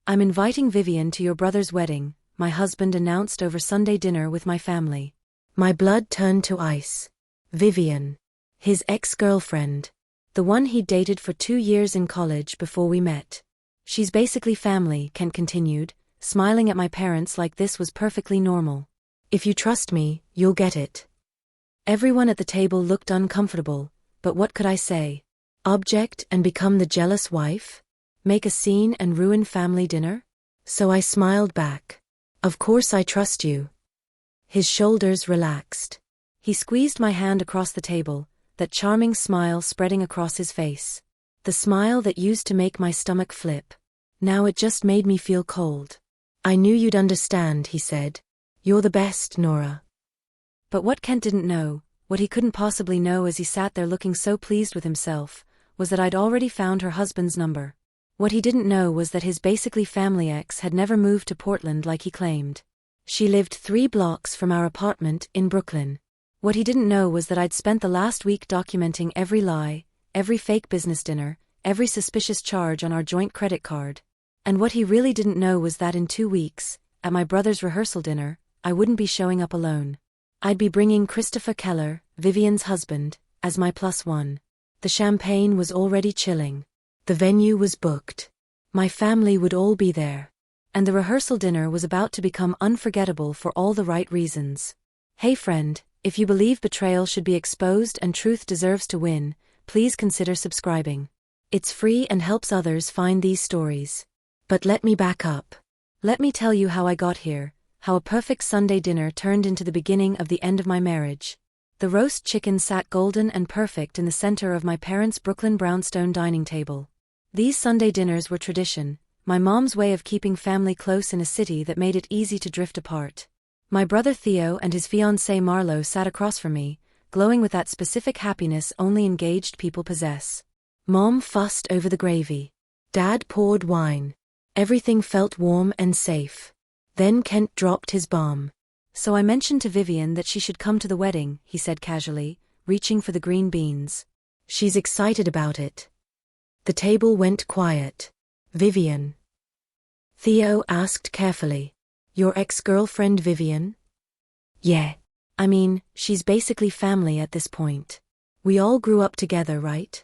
I'm inviting Vivian to your brother's wedding, my husband announced over Sunday dinner with my family. My blood turned to ice. Vivian. His ex-girlfriend. The one he'd dated for 2 years in college before we met. She's basically family, Kent continued, smiling at my parents like this was perfectly normal. If you trust me, you'll get it. Everyone at the table looked uncomfortable, but what could I say? Object and become the jealous wife? Make a scene and ruin family dinner? So I smiled back. Of course I trust you. His shoulders relaxed. He squeezed my hand across the table, that charming smile spreading across his face. The smile that used to make my stomach flip. Now it just made me feel cold. I knew you'd understand, he said. You're the best, Nora. But what Kent didn't know, what he couldn't possibly know as he sat there looking so pleased with himself, was that I'd already found her husband's number. What he didn't know was that his basically family ex had never moved to Portland like he claimed. She lived 3 blocks from our apartment in Brooklyn. What he didn't know was that I'd spent the last week documenting every lie, every fake business dinner, every suspicious charge on our joint credit card. And what he really didn't know was that in 2 weeks, at my brother's rehearsal dinner, I wouldn't be showing up alone. I'd be bringing Christopher Keller, Vivian's husband, as my +1. The champagne was already chilling. The venue was booked. My family would all be there. And the rehearsal dinner was about to become unforgettable for all the right reasons. Hey friend, if you believe betrayal should be exposed and truth deserves to win, please consider subscribing. It's free and helps others find these stories. But let me back up. Let me tell you how I got here, how a perfect Sunday dinner turned into the beginning of the end of my marriage. The roast chicken sat golden and perfect in the center of my parents' Brooklyn brownstone dining table. These Sunday dinners were tradition, my mom's way of keeping family close in a city that made it easy to drift apart. My brother Theo and his fiancée Marlo sat across from me, glowing with that specific happiness only engaged people possess. Mom fussed over the gravy. Dad poured wine. Everything felt warm and safe. Then Kent dropped his bomb. So I mentioned to Vivian that she should come to the wedding, he said casually, reaching for the green beans. She's excited about it. The table went quiet. Vivian. Theo asked carefully. Your ex-girlfriend Vivian? Yeah. I mean, she's basically family at this point. We all grew up together, right?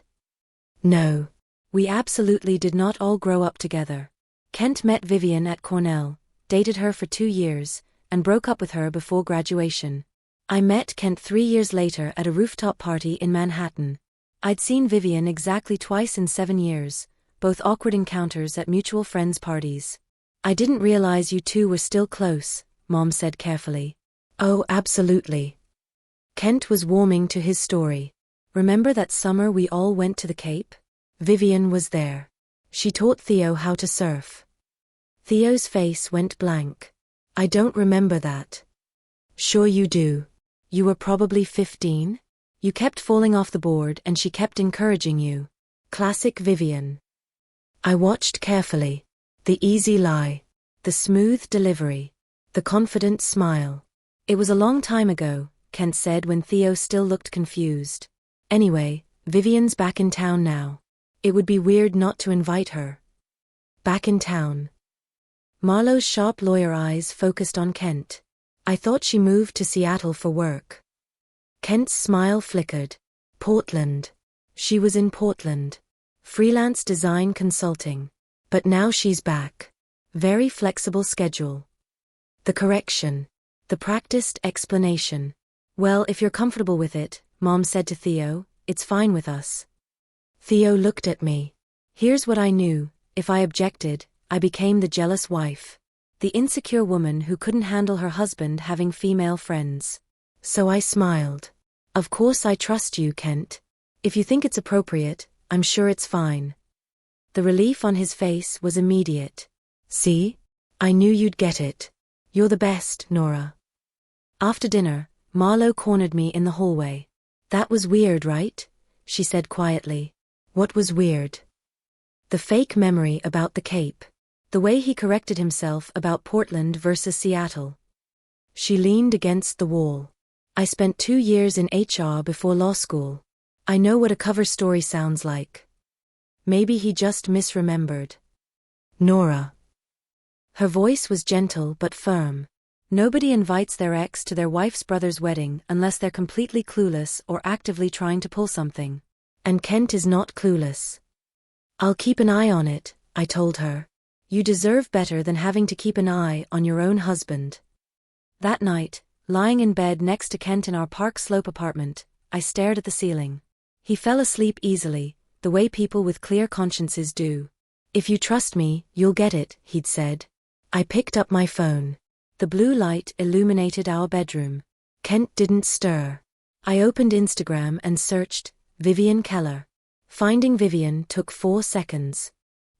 No. We absolutely did not all grow up together. Kent met Vivian at Cornell, dated her for 2 years, and broke up with her before graduation. I met Kent 3 years later at a rooftop party in Manhattan. I'd seen Vivian exactly twice in 7 years, both awkward encounters at mutual friends' parties. I didn't realize you two were still close, Mom said carefully. Oh, absolutely. Kent was warming to his story. Remember that summer we all went to the Cape? Vivian was there. She taught Theo how to surf. Theo's face went blank. I don't remember that. Sure you do. You were probably 15? You kept falling off the board and she kept encouraging you. Classic Vivian. I watched carefully. The easy lie. The smooth delivery. The confident smile. It was a long time ago, Kent said when Theo still looked confused. Anyway, Vivian's back in town now. It would be weird not to invite her. Back in town. Marlo's sharp lawyer eyes focused on Kent. I thought she moved to Seattle for work. Kent's smile flickered. Portland. She was in Portland. Freelance design consulting. But now she's back. Very flexible schedule. The correction. The practiced explanation. Well, if you're comfortable with it, Mom said to Theo, it's fine with us. Theo looked at me. Here's what I knew, if I objected, I became the jealous wife. The insecure woman who couldn't handle her husband having female friends. So I smiled. Of course I trust you, Kent. If you think it's appropriate, I'm sure it's fine. The relief on his face was immediate. See? I knew you'd get it. You're the best, Nora. After dinner, Marlo cornered me in the hallway. That was weird, right? She said quietly. What was weird? The fake memory about the Cape. The way he corrected himself about Portland versus Seattle. She leaned against the wall. I spent 2 years in HR before law school. I know what a cover story sounds like. Maybe he just misremembered. Nora. Her voice was gentle but firm. Nobody invites their ex to their wife's brother's wedding unless they're completely clueless or actively trying to pull something. And Kent is not clueless. I'll keep an eye on it, I told her. You deserve better than having to keep an eye on your own husband. That night, lying in bed next to Kent in our Park Slope apartment, I stared at the ceiling. He fell asleep easily, the way people with clear consciences do. If you trust me, you'll get it, he'd said. I picked up my phone. The blue light illuminated our bedroom. Kent didn't stir. I opened Instagram and searched Vivian Keller. Finding Vivian took 4 seconds.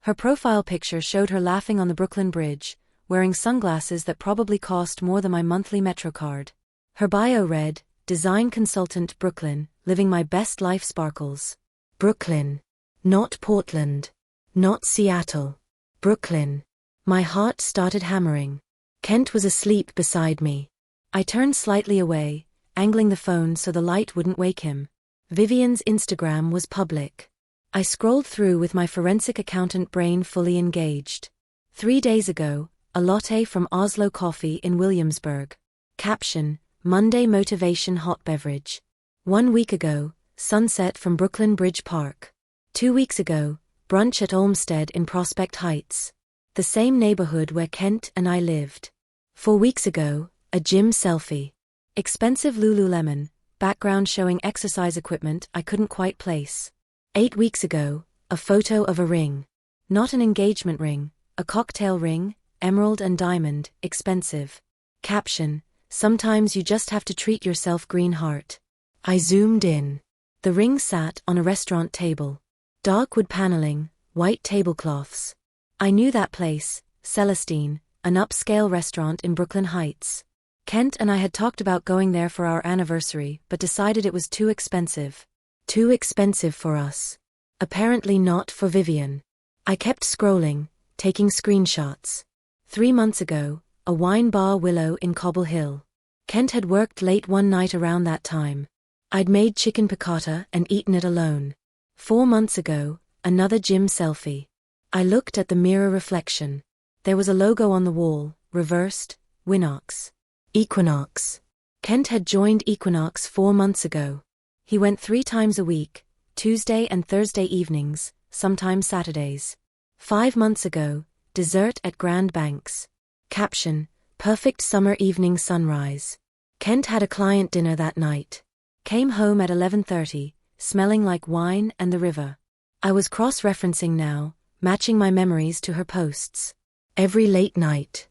Her profile picture showed her laughing on the Brooklyn Bridge, wearing sunglasses that probably cost more than my monthly Metro card. Her bio read, Design Consultant Brooklyn, living my best life sparkles. Brooklyn. Not Portland. Not Seattle. Brooklyn. My heart started hammering. Kent was asleep beside me. I turned slightly away, angling the phone so the light wouldn't wake him. Vivian's Instagram was public. I scrolled through with my forensic accountant brain fully engaged. 3 days ago, a latte from Oslo Coffee in Williamsburg. Caption, Monday motivation hot beverage. 1 week ago, sunset from Brooklyn Bridge Park. 2 weeks ago, brunch at Olmsted in Prospect Heights. The same neighborhood where Kent and I lived. 4 weeks ago, a gym selfie. Expensive Lululemon, background showing exercise equipment I couldn't quite place. 8 weeks ago, a photo of a ring. Not an engagement ring, a cocktail ring, emerald and diamond, expensive. Caption, sometimes you just have to treat yourself green heart. I zoomed in. The ring sat on a restaurant table. Dark wood paneling, white tablecloths. I knew that place, Celestine, an upscale restaurant in Brooklyn Heights. Kent and I had talked about going there for our anniversary but decided it was too expensive. Too expensive for us. Apparently not for Vivian. I kept scrolling, taking screenshots. 3 months ago, a wine bar Willow in Cobble Hill. Kent had worked late one night around that time. I'd made chicken piccata and eaten it alone. 4 months ago, another gym selfie. I looked at the mirror reflection. There was a logo on the wall, reversed, Winox. Equinox. Kent had joined Equinox 4 months ago. He went 3 times a week, Tuesday and Thursday evenings, sometimes Saturdays. 5 months ago, dessert at Grand Banks. Caption, perfect summer evening sunrise. Kent had a client dinner that night. Came home at 11:30, smelling like wine and the river. I was cross-referencing now, matching my memories to her posts. Every late night.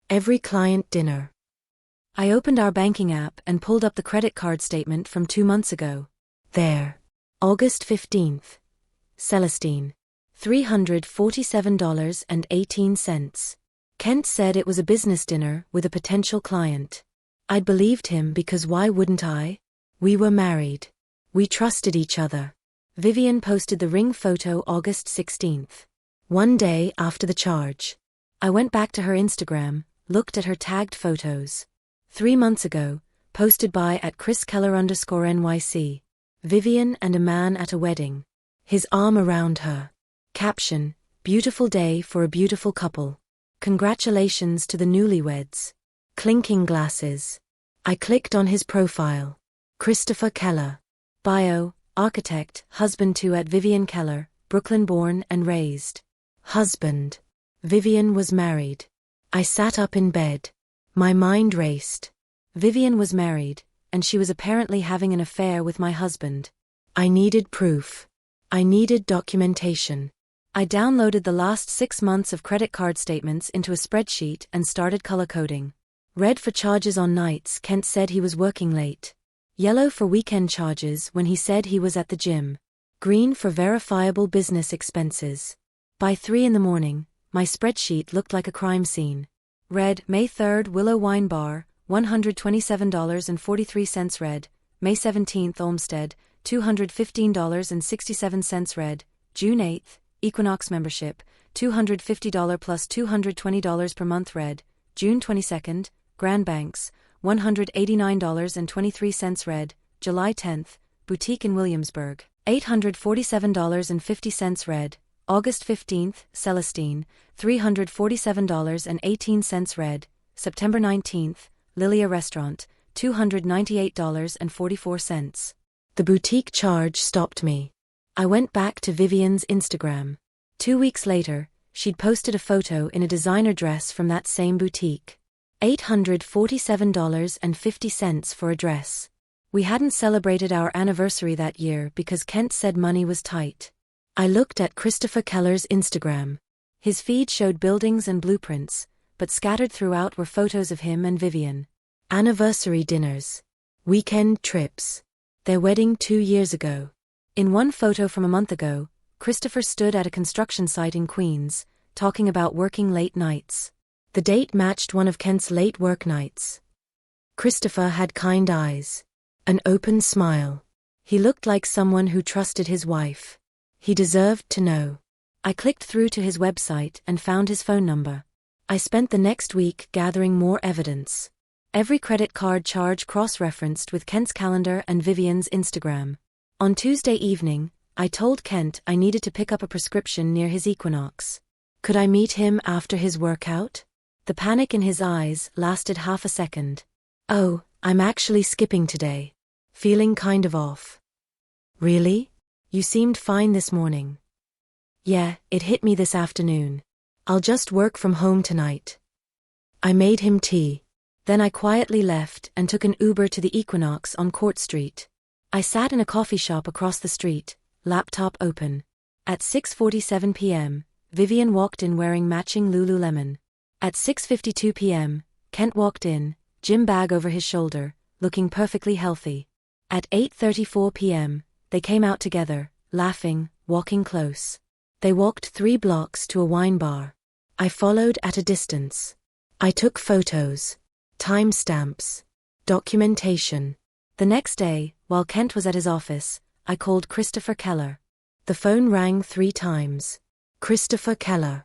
Every client dinner. I opened our banking app and pulled up the credit card statement from 2 months ago. There. August 15th. Celestine. $347.18. Kent said it was a business dinner with a potential client. I'd believed him because why wouldn't I? We were married. We trusted each other. Vivian posted the ring photo August 16th. 1 day after the charge. I went back to her Instagram, looked at her tagged photos. 3 months ago, posted by @ChrisKeller_NYC. Vivian and a man at a wedding. His arm around her. Caption, beautiful day for a beautiful couple. Congratulations to the newlyweds. Clinking glasses. I clicked on his profile. Christopher Keller. Bio, architect, husband to @Vivian Keller, Brooklyn born and raised. Husband. Vivian was married. I sat up in bed. My mind raced. Vivian was married, and she was apparently having an affair with my husband. I needed proof. I needed documentation. I downloaded the last 6 months of credit card statements into a spreadsheet and started color coding. Red for charges on nights Kent said he was working late. Yellow for weekend charges when he said he was at the gym. Green for verifiable business expenses. By 3 in the morning, my spreadsheet looked like a crime scene. Red, May 3rd, Willow Wine Bar, $127.43 red. May 17th, Olmsted, $215.67 red. June 8th, Equinox membership, $250 plus $220 per month red. June 22nd, Grand Banks, $189.23 red. July 10th, Boutique in Williamsburg, $847.50 red. August 15th, Celestine, $347.18 red. September 19th, Lilia Restaurant, $298.44. The boutique charge stopped me. I went back to Vivian's Instagram. 2 weeks later, she'd posted a photo in a designer dress from that same boutique. $847.50 for a dress. We hadn't celebrated our anniversary that year because Kent said money was tight. I looked at Christopher Keller's Instagram. His feed showed buildings and blueprints, but scattered throughout were photos of him and Vivian. Anniversary dinners. Weekend trips. Their wedding 2 years ago. In one photo from a month ago, Christopher stood at a construction site in Queens, talking about working late nights. The date matched one of Kent's late work nights. Christopher had kind eyes. An open smile. He looked like someone who trusted his wife. He deserved to know. I clicked through to his website and found his phone number. I spent the next week gathering more evidence. Every credit card charge cross-referenced with Kent's calendar and Vivian's Instagram. On Tuesday evening, I told Kent I needed to pick up a prescription near his Equinox. Could I meet him after his workout? The panic in his eyes lasted half a second. Oh, I'm actually skipping today. Feeling kind of off. Really? You seemed fine this morning. Yeah, it hit me this afternoon. I'll just work from home tonight. I made him tea. Then I quietly left and took an Uber to the Equinox on Court Street. I sat in a coffee shop across the street, laptop open. At 6:47 p.m., Vivian walked in wearing matching Lululemon. At 6:52 p.m., Kent walked in, gym bag over his shoulder, looking perfectly healthy. At 8:34 p.m., they came out together, laughing, walking close. They walked 3 blocks to a wine bar. I followed at a distance. I took photos, timestamps, documentation. The next day, while Kent was at his office, I called Christopher Keller. The phone rang 3 times. Christopher Keller.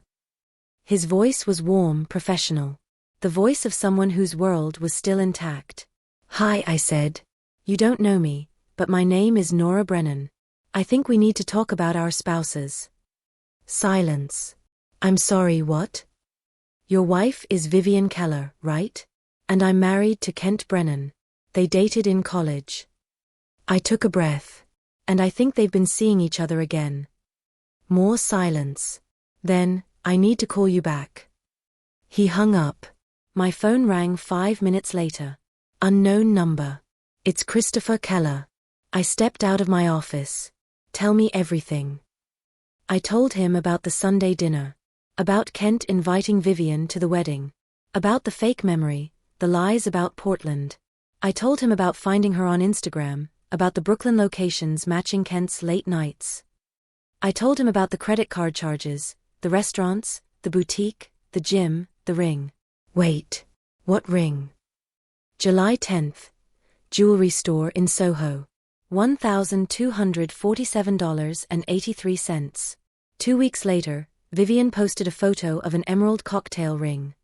His voice was warm, professional. The voice of someone whose world was still intact. Hi, I said. You don't know me, but my name is Nora Brennan. I think we need to talk about our spouses. Silence. I'm sorry, what? Your wife is Vivian Keller, right? And I'm married to Kent Brennan. They dated in college. I took a breath. And I think they've been seeing each other again. More silence. Then, I need to call you back. He hung up. My phone rang 5 minutes later. Unknown number. It's Christopher Keller. I stepped out of my office. Tell me everything. I told him about the Sunday dinner. About Kent inviting Vivian to the wedding. About the fake memory, the lies about Portland. I told him about finding her on Instagram, about the Brooklyn locations matching Kent's late nights. I told him about the credit card charges, the restaurants, the boutique, the gym, the ring. Wait, what ring? July 10th. Jewelry store in Soho. $1,247.83. 2 weeks later, Vivian posted a photo of an emerald cocktail ring.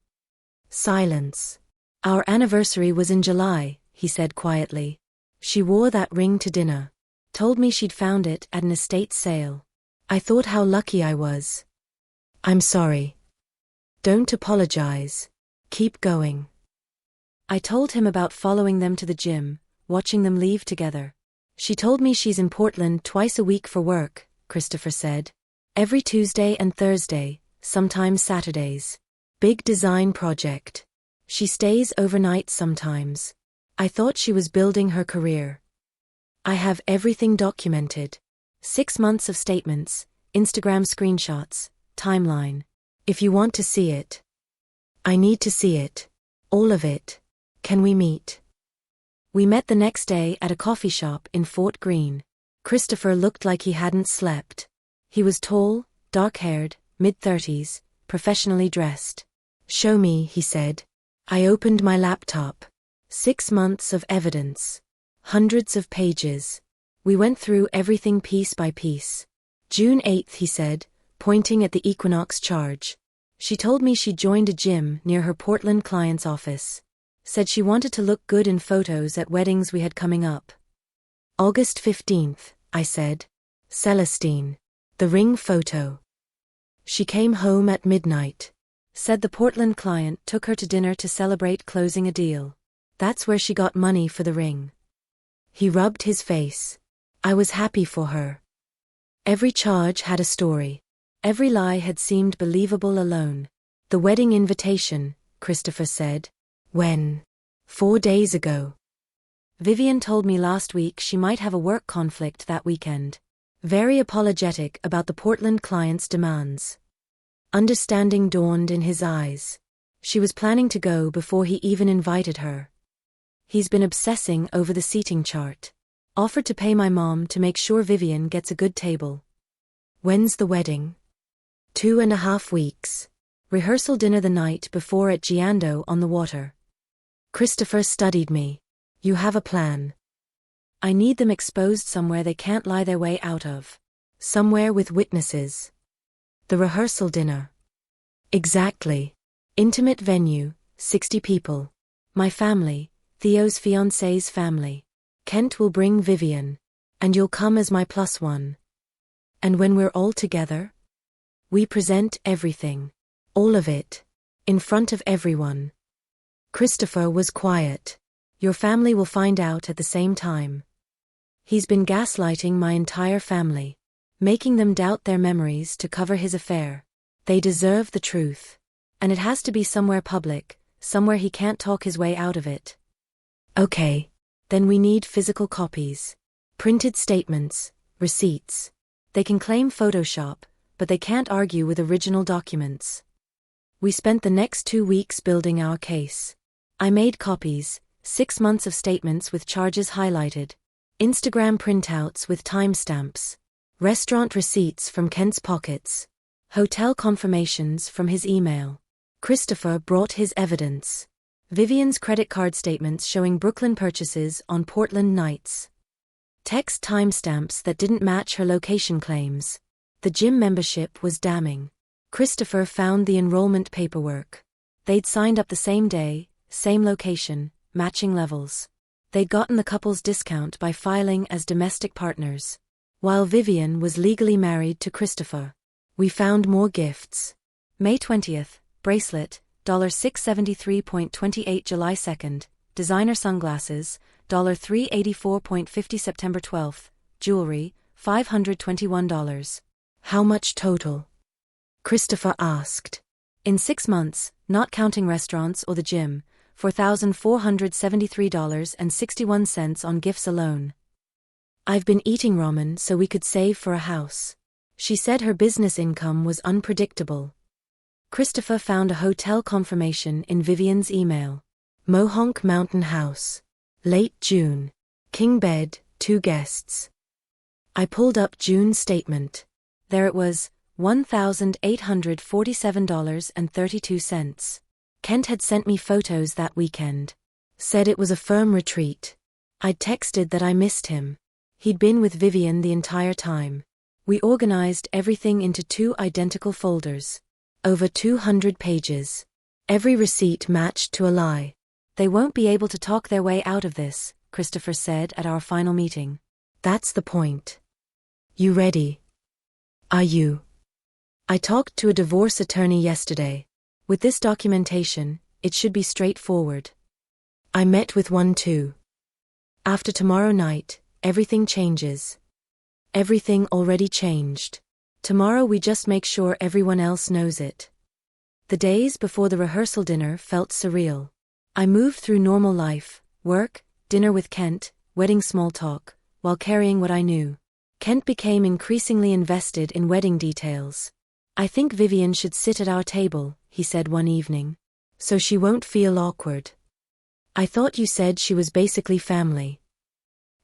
Silence. Our anniversary was in July, he said quietly. She wore that ring to dinner. Told me she'd found it at an estate sale. I thought how lucky I was. I'm sorry. Don't apologize. Keep going. I told him about following them to the gym, watching them leave together. She told me she's in Portland twice a week for work, Christopher said. Every Tuesday and Thursday, sometimes Saturdays. Big design project. She stays overnight sometimes. I thought she was building her career. I have everything documented. 6 months of statements, Instagram screenshots, timeline. If you want to see it. I need to see it. All of it. Can we meet? We met the next day at a coffee shop in Fort Greene. Christopher looked like he hadn't slept. He was tall, dark-haired, mid-30s, professionally dressed. Show me, he said. I opened my laptop. 6 months of evidence. Hundreds of pages. We went through everything piece by piece. June 8th, he said, pointing at the Equinox charge. She told me she joined a gym near her Portland client's office. Said she wanted to look good in photos at weddings we had coming up. August 15th, I said. Celestine. The ring photo. She came home at midnight. Said the Portland client took her to dinner to celebrate closing a deal. That's where she got money for the ring. He rubbed his face. I was happy for her. Every charge had a story. Every lie had seemed believable alone. The wedding invitation, Christopher said. When? 4 days ago. Vivian told me last week she might have a work conflict that weekend. Very apologetic about the Portland client's demands. Understanding dawned in his eyes. She was planning to go before he even invited her. He's been obsessing over the seating chart. Offered to pay my mom to make sure Vivian gets a good table. When's the wedding? 2.5 weeks. Rehearsal dinner the night before at Giando on the water. Christopher studied me. You have a plan. I need them exposed somewhere they can't lie their way out of. Somewhere with witnesses. The rehearsal dinner. Exactly. Intimate venue, 60 people. My family, Theo's fiancé's family. Kent will bring Vivian. And you'll come as my +1. And when we're all together? We present everything. All of it. In front of everyone. Christopher was quiet. Your family will find out at the same time. He's been gaslighting my entire family. Making them doubt their memories to cover his affair. They deserve the truth. And it has to be somewhere public, somewhere he can't talk his way out of it. Okay. Then we need physical copies. Printed statements, receipts. They can claim Photoshop, but they can't argue with original documents. We spent the next 2 weeks building our case. I made copies, 6 months of statements with charges highlighted. Instagram printouts with timestamps. Restaurant receipts from Kent's pockets. Hotel confirmations from his email. Christopher brought his evidence. Vivian's credit card statements showing Brooklyn purchases on Portland nights. Text timestamps that didn't match her location claims. The gym membership was damning. Christopher found the enrollment paperwork. They'd signed up the same day, same location, matching levels. They'd gotten the couple's discount by filing as domestic partners. While Vivian was legally married to Christopher. We found more gifts. May 20th, bracelet, $673.28 July 2nd, designer sunglasses, $384.50 September 12th, jewelry, $521. How much total? Christopher asked. In 6 months, not counting restaurants or the gym, $4,473.61 on gifts alone. I've been eating ramen so we could save for a house. She said her business income was unpredictable. Christopher found a hotel confirmation in Vivian's email. Mohonk Mountain House. Late June. King bed, 2 guests. I pulled up June's statement. There it was, $1,847.32. Kent had sent me photos that weekend. Said it was a firm retreat. I'd texted that I missed him. He'd been with Vivian the entire time. We organized everything into 2 identical folders. Over 200 pages. Every receipt matched to a lie. They won't be able to talk their way out of this, Christopher said at our final meeting. That's the point. You ready? Are you? I talked to a divorce attorney yesterday. With this documentation, it should be straightforward. I met with one too. After tomorrow night, everything changes. Everything already changed. Tomorrow we just make sure everyone else knows it. The days before the rehearsal dinner felt surreal. I moved through normal life, work, dinner with Kent, wedding small talk, while carrying what I knew. Kent became increasingly invested in wedding details. I think Vivian should sit at our table, he said one evening. So she won't feel awkward. I thought you said she was basically family.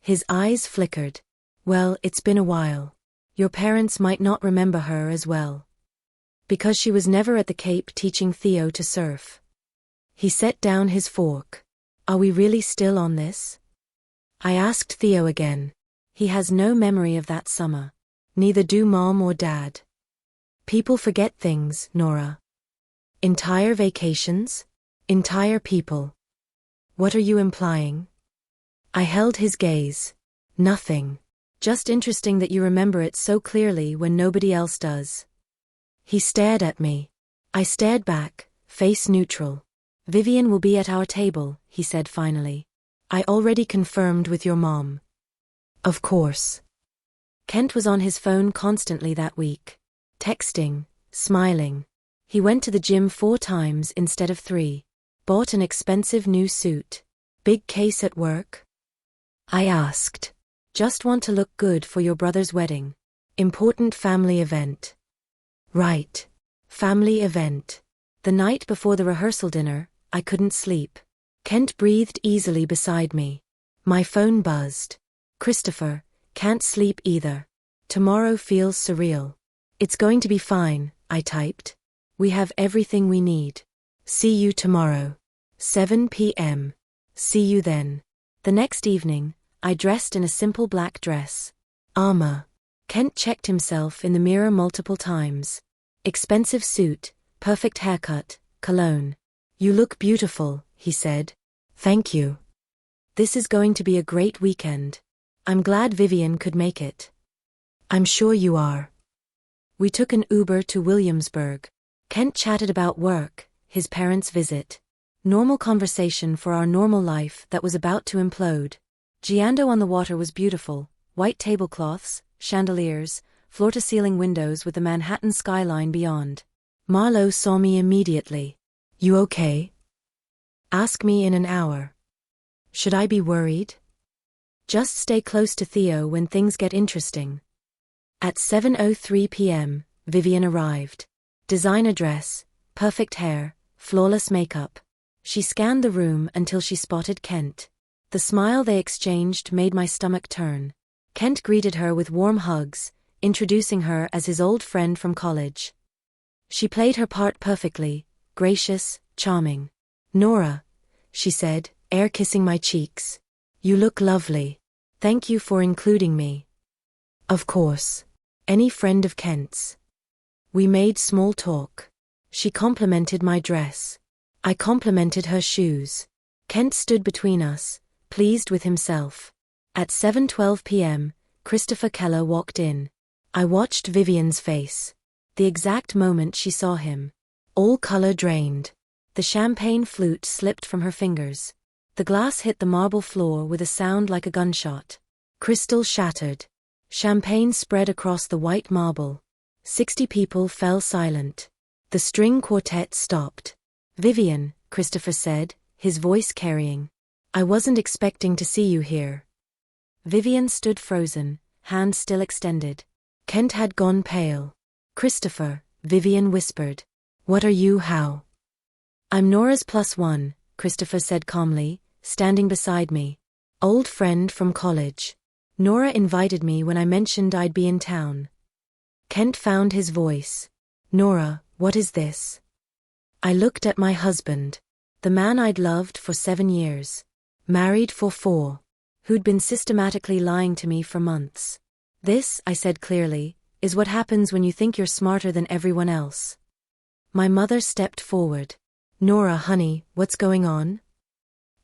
His eyes flickered. Well, it's been a while. Your parents might not remember her as well. Because she was never at the Cape teaching Theo to surf. He set down his fork. Are we really still on this? I asked Theo again. He has no memory of that summer. Neither do Mom or Dad. People forget things, Nora. Entire vacations? Entire people. What are you implying? I held his gaze. Nothing. Just interesting that you remember it so clearly when nobody else does. He stared at me. I stared back, face neutral. Vivian will be at our table, he said finally. I already confirmed with your mom. Of course. Kent was on his phone constantly that week. Texting, smiling. He went to the gym 4 times instead of 3. Bought an expensive new suit. Big case at work? I asked. Just want to look good for your brother's wedding. Important family event. Right. Family event. The night before the rehearsal dinner, I couldn't sleep. Kent breathed easily beside me. My phone buzzed. Christopher, can't sleep either. Tomorrow feels surreal. It's going to be fine, I typed. We have everything we need. See you tomorrow. 7 p.m. See you then. The next evening, I dressed in a simple black dress. Armor. Kent checked himself in the mirror multiple times. Expensive suit, perfect haircut, cologne. You look beautiful, he said. Thank you. This is going to be a great weekend. I'm glad Vivian could make it. I'm sure you are. We took an Uber to Williamsburg. Kent chatted about work, his parents' visit. Normal conversation for our normal life that was about to implode. Giando on the water was beautiful, white tablecloths, chandeliers, floor-to-ceiling windows with the Manhattan skyline beyond. Marlo saw me immediately. You okay? Ask me in an hour. Should I be worried? Just stay close to Theo when things get interesting. At 7:03 p.m., Vivian arrived. Designer dress, perfect hair, flawless makeup. She scanned the room until she spotted Kent. The smile they exchanged made my stomach turn. Kent greeted her with warm hugs, introducing her as his old friend from college. She played her part perfectly, gracious, charming. Nora, she said, air-kissing my cheeks. You look lovely. Thank you for including me. Of course. Any friend of Kent's. We made small talk. She complimented my dress. I complimented her shoes. Kent stood between us, pleased with himself. At 7:12 p.m., Christopher Keller walked in. I watched Vivian's face. The exact moment she saw him. All color drained. The champagne flute slipped from her fingers. The glass hit the marble floor with a sound like a gunshot. Crystal shattered. Champagne spread across the white marble. 60 people fell silent. The string quartet stopped. Vivian, Christopher said, his voice carrying. I wasn't expecting to see you here. Vivian stood frozen, hand still extended. Kent had gone pale. Christopher, Vivian whispered. What are you, how? I'm Nora's +1, Christopher said calmly, standing beside me. Old friend from college. Nora invited me when I mentioned I'd be in town. Kent found his voice. Nora, what is this? I looked at my husband. The man I'd loved for 7 years. Married for 4. Who'd been systematically lying to me for months. This, I said clearly, is what happens when you think you're smarter than everyone else. My mother stepped forward. Nora, honey, what's going on?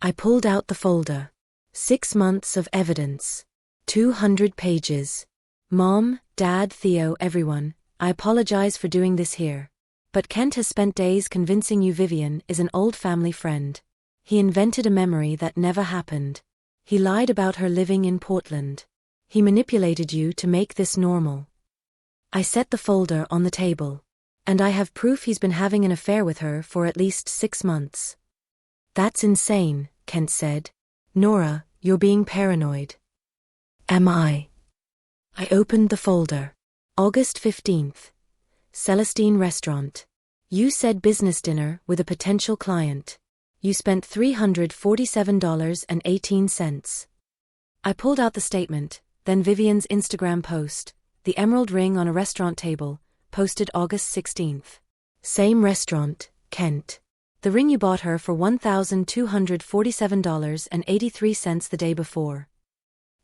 I pulled out the folder. 6 months of evidence. 200 pages. Mom, Dad, Theo, everyone, I apologize for doing this here. But Kent has spent days convincing you Vivian is an old family friend. He invented a memory that never happened. He lied about her living in Portland. He manipulated you to make this normal. I set the folder on the table. And I have proof he's been having an affair with her for at least 6 months. That's insane, Kent said. Nora, you're being paranoid. Am I? I opened the folder. August 15th. Celestine Restaurant. You said business dinner with a potential client. You spent $347.18. I pulled out the statement, then Vivian's Instagram post, the emerald ring on a restaurant table, posted August 16th. Same restaurant, Kent. The ring you bought her for $1,247.83 the day before.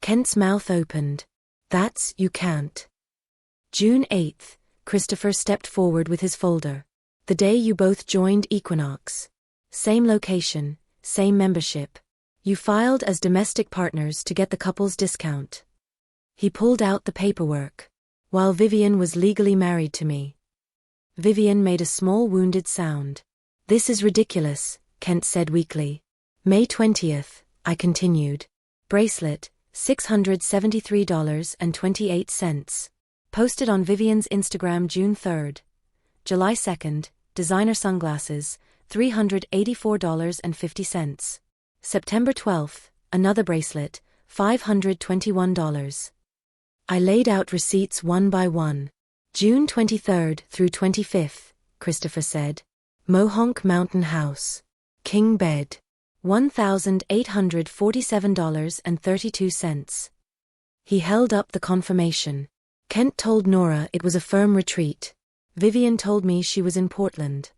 Kent's mouth opened. That's, you can't. June 8th, Christopher stepped forward with his folder. The day you both joined Equinox. Same location, same membership. You filed as domestic partners to get the couple's discount. He pulled out the paperwork. While Vivian was legally married to me. Vivian made a small wounded sound. This is ridiculous, Kent said weakly. May 20th, I continued. Bracelet, $673.28. Posted on Vivian's Instagram June 3rd. July 2nd, designer sunglasses, $384.50. September 12th, another bracelet, $521. I laid out receipts one by one. June 23rd through 25th, Christopher said. Mohonk Mountain House. King bed. $1,847.32. He held up the confirmation. Kent told Nora it was a firm retreat. Vivian told me she was in Portland.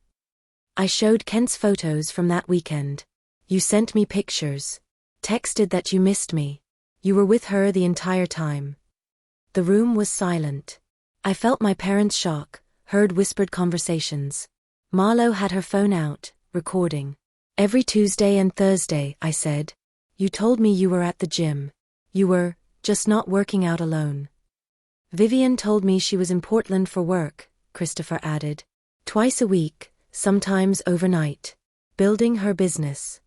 I showed Kent's photos from that weekend. You sent me pictures. Texted that you missed me. You were with her the entire time. The room was silent. I felt my parents' shock, heard whispered conversations. Marlo had her phone out, recording. Every Tuesday and Thursday, I said. You told me you were at the gym. You were, just not working out alone. Vivian told me she was in Portland for work, Christopher added. Twice a week, sometimes overnight. Building her business.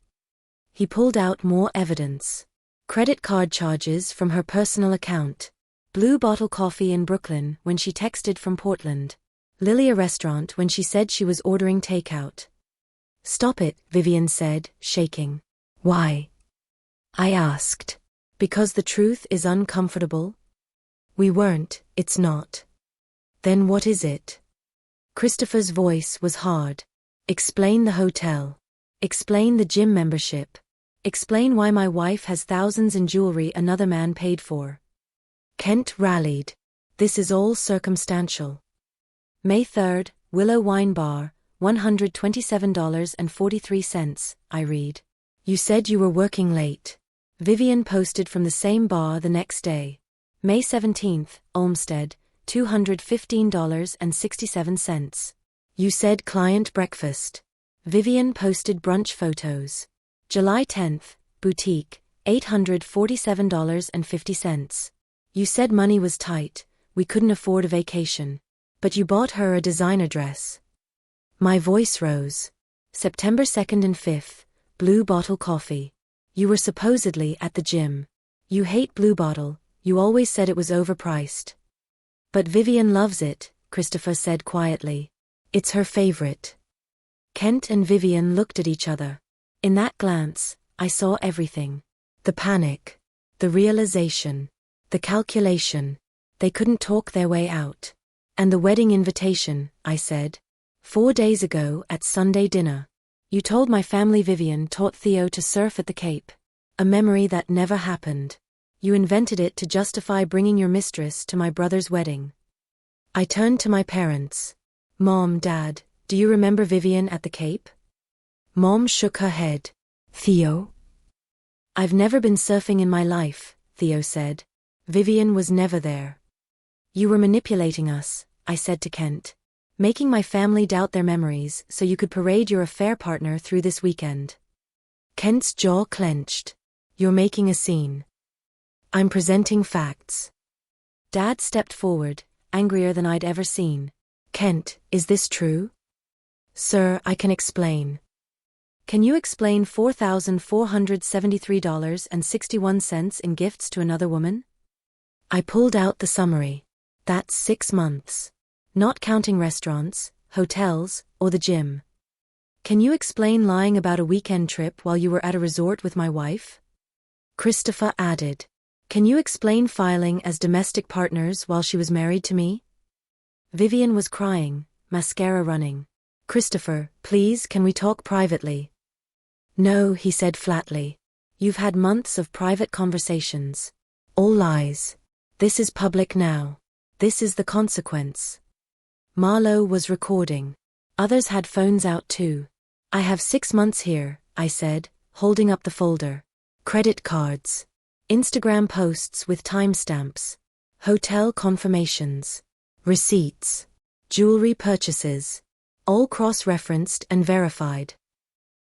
He pulled out more evidence. Credit card charges from her personal account. Blue Bottle Coffee in Brooklyn when she texted from Portland. Lilia Restaurant when she said she was ordering takeout. Stop it, Vivian said, shaking. Why? I asked. Because the truth is uncomfortable? We weren't, it's not. Then what is it? Christopher's voice was hard. Explain the hotel. Explain the gym membership. Explain why my wife has thousands in jewelry another man paid for. Kent rallied. This is all circumstantial. May 3rd, Willow Wine Bar, $127.43, I read. You said you were working late. Vivian posted from the same bar the next day. May 17th, Olmsted, $215.67. You said client breakfast. Vivian posted brunch photos. July 10th, Boutique, $847.50. You said money was tight, we couldn't afford a vacation. But you bought her a designer dress. My voice rose. September 2nd and 5th, Blue Bottle Coffee. You were supposedly at the gym. You hate Blue Bottle, you always said it was overpriced. But Vivian loves it, Christopher said quietly. It's her favorite. Kent and Vivian looked at each other. In that glance, I saw everything. The panic. The realization. The calculation. They couldn't talk their way out. And the wedding invitation, I said. 4 days ago at Sunday dinner. You told my family Vivian taught Theo to surf at the Cape. A memory that never happened. You invented it to justify bringing your mistress to my brother's wedding. I turned to my parents. Mom, Dad, do you remember Vivian at the Cape? Mom shook her head. Theo? I've never been surfing in my life, Theo said. Vivian was never there. You were manipulating us, I said to Kent. Making my family doubt their memories so you could parade your affair partner through this weekend. Kent's jaw clenched. You're making a scene. I'm presenting facts. Dad stepped forward, angrier than I'd ever seen. Kent, is this true? Sir, I can explain. Can you explain $4,473.61 in gifts to another woman? I pulled out the summary. That's 6 months. Not counting restaurants, hotels, or the gym. Can you explain lying about a weekend trip while you were at a resort with my wife? Christopher added. Can you explain filing as domestic partners while she was married to me? Vivian was crying, mascara running. Christopher, please, can we talk privately? No, he said flatly. You've had months of private conversations. All lies. This is public now. This is the consequence. Marlo was recording. Others had phones out too. I have 6 months here, I said, holding up the folder. Credit cards. Instagram posts with timestamps. Hotel confirmations. Receipts. Jewelry purchases. All cross-referenced and verified.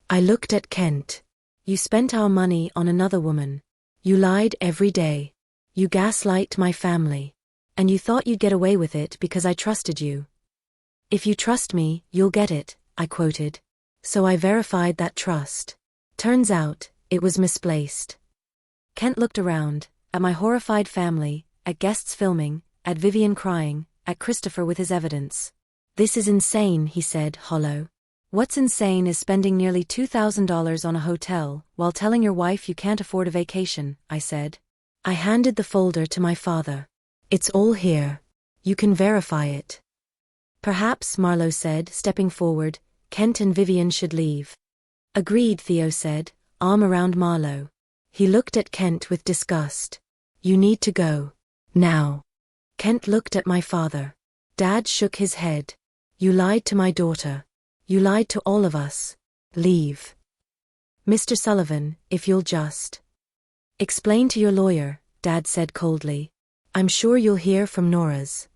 I looked at Kent. You spent our money on another woman. You lied every day. You gaslight my family. And you thought you'd get away with it because I trusted you. "If you trust me, you'll get it," I quoted. So I verified that trust. Turns out, it was misplaced. Kent looked around, at my horrified family, at guests filming, at Vivian crying, at Christopher with his evidence. "This is insane," he said, hollow. "What's insane is spending nearly $2,000 on a hotel, while telling your wife you can't afford a vacation," I said. I handed the folder to my father. "It's all here. You can verify it." "Perhaps," Marlowe said, stepping forward, "Kent and Vivian should leave." "Agreed," Theo said, arm around Marlowe. He looked at Kent with disgust. "You need to go. Now." Kent looked at my father. Dad shook his head. "You lied to my daughter. You lied to all of us. Leave." "Mr. Sullivan, if you'll just explain to your lawyer," Dad said coldly. "I'm sure you'll hear from Nora's."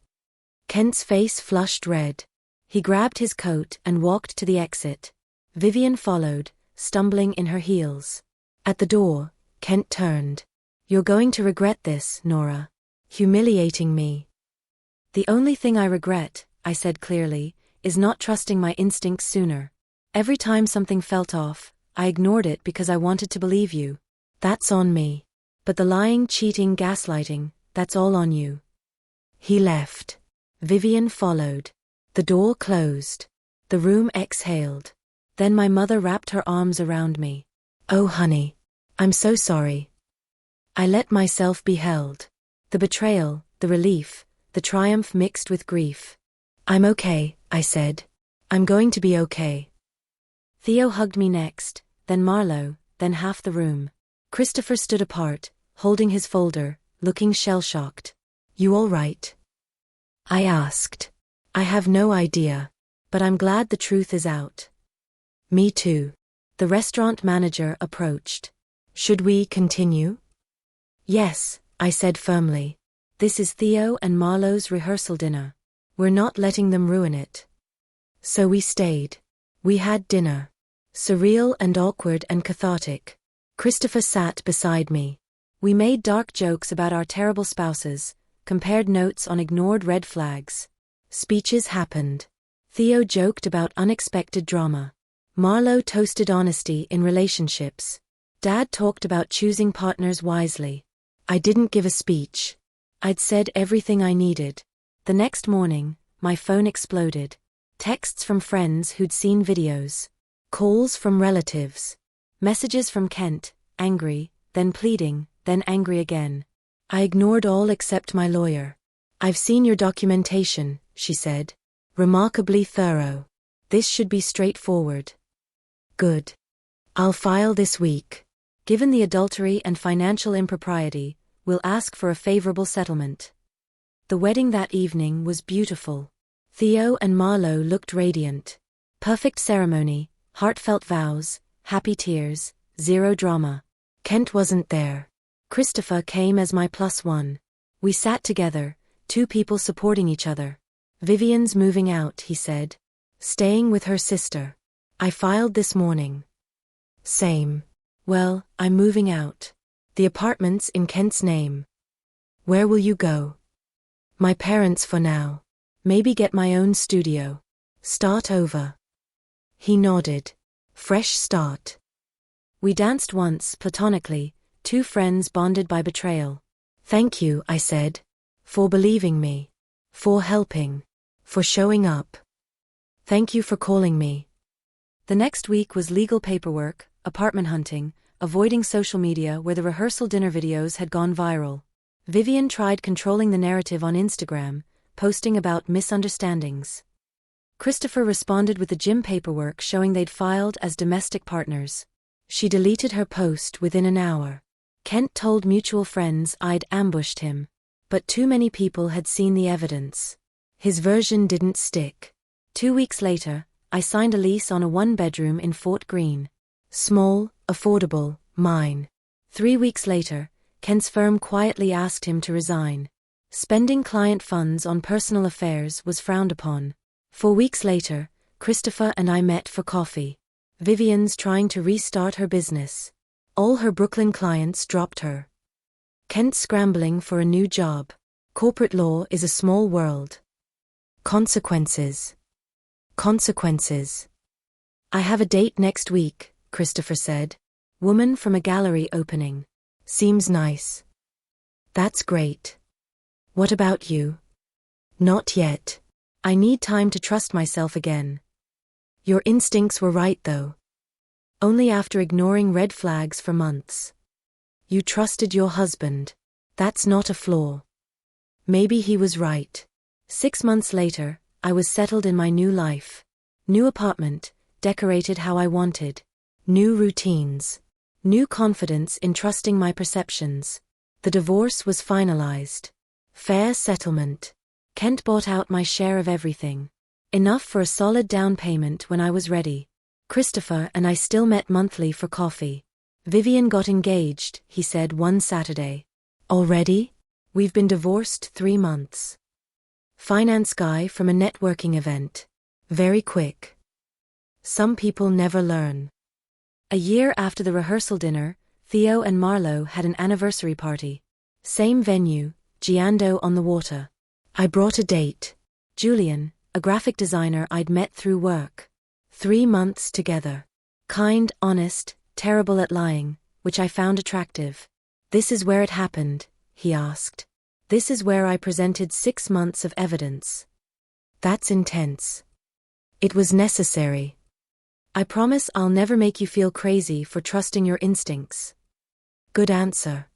Kent's face flushed red. He grabbed his coat and walked to the exit. Vivian followed, stumbling in her heels. At the door, Kent turned. "You're going to regret this, Nora. Humiliating me." "The only thing I regret," I said clearly, "is not trusting my instincts sooner. Every time something felt off, I ignored it because I wanted to believe you. That's on me. But the lying, cheating, gaslighting, that's all on you." He left. Vivian followed. The door closed. The room exhaled. Then my mother wrapped her arms around me. "Oh honey. I'm so sorry." I let myself be held. The betrayal, the relief, the triumph mixed with grief. "I'm okay," I said. "I'm going to be okay." Theo hugged me next, then Marlowe, then half the room. Christopher stood apart, holding his folder, looking shell-shocked. "You all right?" I asked. "I have no idea. But I'm glad the truth is out." "Me too." The restaurant manager approached. "Should we continue?" "Yes," I said firmly. "This is Theo and Marlowe's rehearsal dinner. We're not letting them ruin it." So we stayed. We had dinner. Surreal and awkward and cathartic. Christopher sat beside me. We made dark jokes about our terrible spouses, compared notes on ignored red flags. Speeches happened. Theo joked about unexpected drama. Marlowe toasted honesty in relationships. Dad talked about choosing partners wisely. I didn't give a speech. I'd said everything I needed. The next morning, my phone exploded. Texts from friends who'd seen videos. Calls from relatives. Messages from Kent, angry, then pleading, then angry again. I ignored all except my lawyer. "I've seen your documentation," she said. "Remarkably thorough. This should be straightforward." "Good. I'll file this week. Given the adultery and financial impropriety, we'll ask for a favorable settlement." The wedding that evening was beautiful. Theo and Marlowe looked radiant. Perfect ceremony, heartfelt vows, happy tears, zero drama. Kent wasn't there. Christopher came as my +1. We sat together, two people supporting each other. "Vivian's moving out," he said. "Staying with her sister." "I filed this morning." "Same." "Well, I'm moving out. The apartment's in Kent's name." "Where will you go?" "My parents for now. Maybe get my own studio. Start over." He nodded. Fresh start. We danced once, platonically, two friends bonded by betrayal. "Thank you," I said. "For believing me. For helping. For showing up. Thank you for calling me." The next week was legal paperwork, apartment hunting, avoiding social media where the rehearsal dinner videos had gone viral. Vivian tried controlling the narrative on Instagram, posting about misunderstandings. Christopher responded with the gym paperwork showing they'd filed as domestic partners. She deleted her post within an hour. Kent told mutual friends I'd ambushed him. But too many people had seen the evidence. His version didn't stick. 2 weeks later, I signed a lease on a 1-bedroom in Fort Greene. Small, affordable, mine. 3 weeks later, Kent's firm quietly asked him to resign. Spending client funds on personal affairs was frowned upon. 4 weeks later, Christopher and I met for coffee. Vivian's trying to restart her business. All her Brooklyn clients dropped her. Kent's scrambling for a new job. Corporate law is a small world. Consequences. Consequences. I have a date next week, Christopher said. Woman from a gallery opening. Seems nice. That's great. What about you? Not yet. I need time to trust myself again. Your instincts were right though. Only after ignoring red flags for months. You trusted your husband. That's not a flaw. Maybe he was right. 6 months later, I was settled in my new life. New apartment, decorated how I wanted. New routines. New confidence in trusting my perceptions. The divorce was finalized. Fair settlement. Kent bought out my share of everything. Enough for a solid down payment when I was ready. Christopher and I still met monthly for coffee. Vivian got engaged, he said one Saturday. Already? We've been divorced 3 months. Finance guy from a networking event. Very quick. Some people never learn. A year after the rehearsal dinner, Theo and Marlo had an anniversary party. Same venue, Giando on the water. I brought a date. Julian, a graphic designer I'd met through work. 3 months together. Kind, honest, terrible at lying, which I found attractive. This is where it happened, he asked. This is where I presented 6 months of evidence. That's intense. It was necessary. I promise I'll never make you feel crazy for trusting your instincts. Good answer.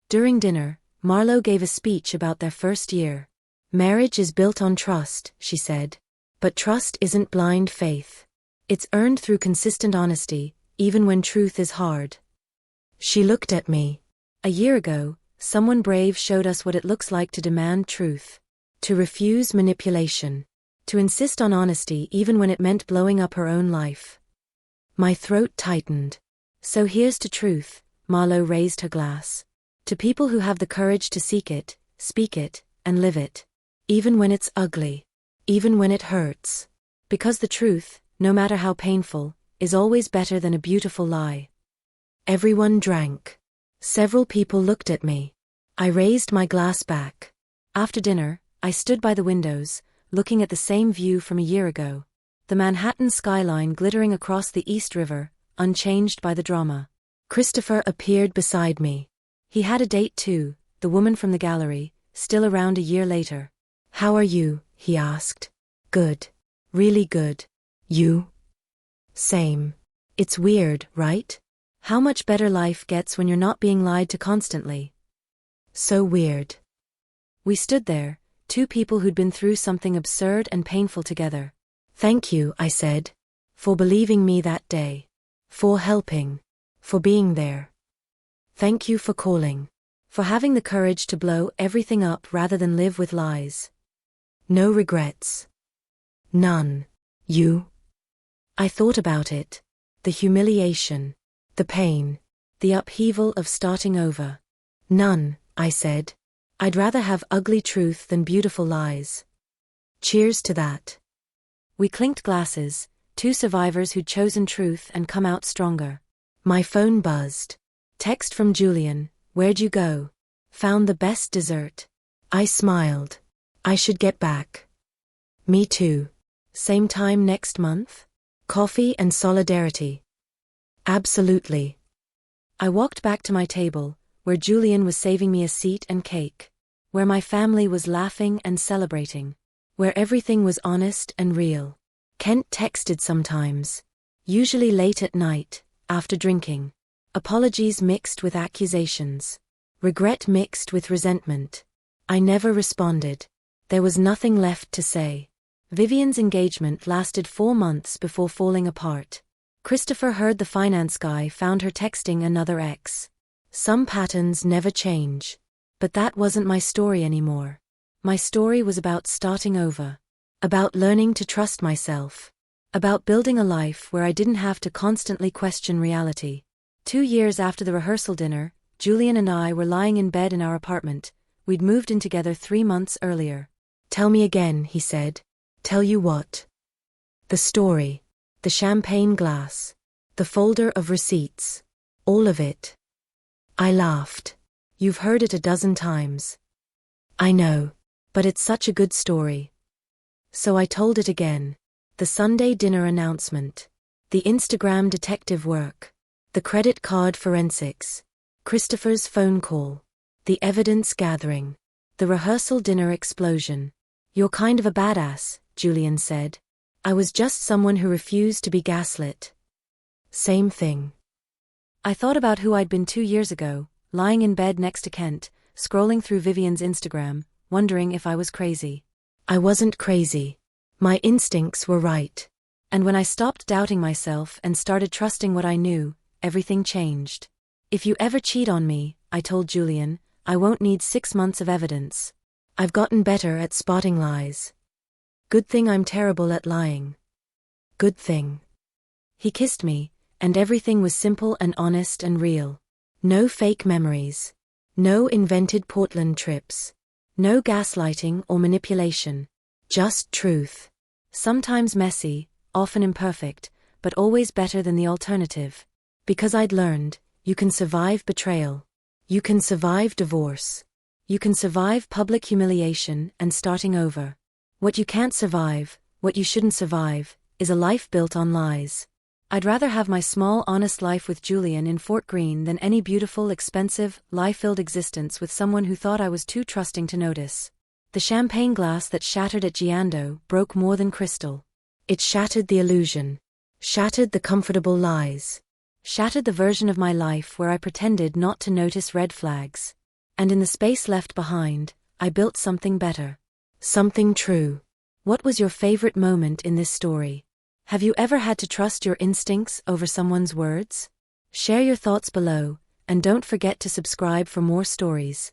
During dinner, Marlo gave a speech about their first year. Marriage is built on trust, she said. But trust isn't blind faith. It's earned through consistent honesty, even when truth is hard. She looked at me. A year ago, someone brave showed us what it looks like to demand truth. To refuse manipulation. To insist on honesty even when it meant blowing up her own life. My throat tightened. So here's to truth, Marlo raised her glass. To people who have the courage to seek it, speak it, and live it. Even when it's ugly. Even when it hurts. Because the truth, no matter how painful, is always better than a beautiful lie. Everyone drank. Several people looked at me. I raised my glass back. After dinner, I stood by the windows, looking at the same view from a year ago. The Manhattan skyline glittering across the East River, unchanged by the drama. Christopher appeared beside me. He had a date too, the woman from the gallery, still around a year later. How are you? He asked. Good. Really good. You? Same. It's weird, right? How much better life gets when you're not being lied to constantly. So weird. We stood there, 2 people who'd been through something absurd and painful together. Thank you, I said. For believing me that day. For helping. For being there. Thank you for calling. For having the courage to blow everything up rather than live with lies. No regrets. None. You? I thought about it. The humiliation. The pain. The upheaval of starting over. None, I said. I'd rather have ugly truth than beautiful lies. Cheers to that. We clinked glasses, 2 survivors who'd chosen truth and come out stronger. My phone buzzed. Text from Julian, where'd you go? Found the best dessert. I smiled. I should get back. Me too. Same time next month? Coffee and solidarity. Absolutely. I walked back to my table, where Julian was saving me a seat and cake. Where my family was laughing and celebrating. Where everything was honest and real. Kent texted sometimes. Usually late at night, after drinking. Apologies mixed with accusations. Regret mixed with resentment. I never responded. There was nothing left to say. Vivian's engagement lasted 4 months before falling apart. Christopher heard the finance guy found her texting another ex. Some patterns never change. But that wasn't my story anymore. My story was about starting over. About learning to trust myself. About building a life where I didn't have to constantly question reality. 2 years after the rehearsal dinner, Julian and I were lying in bed in our apartment. We'd moved in together 3 months earlier. Tell me again, he said. Tell you what? The story. The champagne glass. The folder of receipts. All of it. I laughed. You've heard it a dozen times. I know. But it's such a good story. So I told it again. The Sunday dinner announcement. The Instagram detective work. The credit card forensics. Christopher's phone call. The evidence gathering. The rehearsal dinner explosion. "You're kind of a badass," Julian said. "I was just someone who refused to be gaslit." Same thing. I thought about who I'd been 2 years ago, lying in bed next to Kent, scrolling through Vivian's Instagram, wondering if I was crazy. I wasn't crazy. My instincts were right. And when I stopped doubting myself and started trusting what I knew, everything changed. "If you ever cheat on me," I told Julian, "I won't need 6 months of evidence. I've gotten better at spotting lies. Good thing I'm terrible at lying. Good thing." He kissed me, and everything was simple and honest and real. No fake memories. No invented Portland trips. No gaslighting or manipulation. Just truth. Sometimes messy, often imperfect, but always better than the alternative. Because I'd learned, you can survive betrayal. You can survive divorce. You can survive public humiliation and starting over. What you can't survive, what you shouldn't survive, is a life built on lies. I'd rather have my small, honest life with Julian in Fort Greene than any beautiful, expensive, lie-filled existence with someone who thought I was too trusting to notice. The champagne glass that shattered at Giando broke more than crystal. It shattered the illusion. Shattered the comfortable lies. Shattered the version of my life where I pretended not to notice red flags. And in the space left behind, I built something better. Something true. What was your favorite moment in this story? Have you ever had to trust your instincts over someone's words? Share your thoughts below, and don't forget to subscribe for more stories.